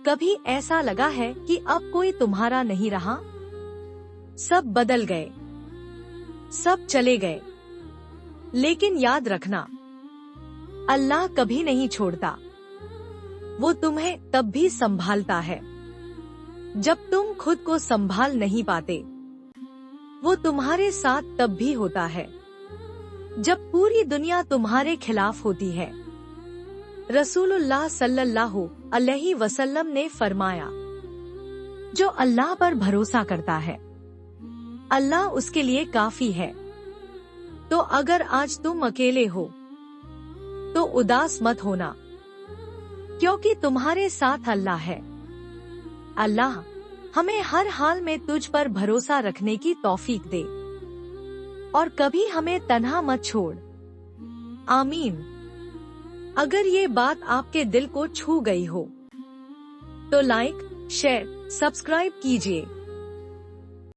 कभी ऐसा लगा है कि अब कोई तुम्हारा नहीं रहा? सब बदल गए, सब चले गए, लेकिन याद रखना, अल्लाह कभी नहीं छोड़ता। वो तुम्हें तब भी संभालता है जब तुम खुद को संभाल नहीं पाते। वो तुम्हारे साथ तब भी होता है जब पूरी दुनिया तुम्हारे खिलाफ होती है। रसूलुल्लाह सल्लल्लाहु अलैहि वसल्लम ने फरमाया, जो अल्लाह पर भरोसा करता है, अल्लाह उसके लिए काफी है। तो अगर आज तुम अकेले हो तो उदास मत होना, क्योंकि तुम्हारे साथ अल्लाह है। अल्लाह हमें हर हाल में तुझ पर भरोसा रखने की तौफीक दे और कभी हमें तन्हा मत छोड़। आमीन। अगर ये बात आपके दिल को छू गई हो तो लाइक, शेयर, सब्सक्राइब कीजिए।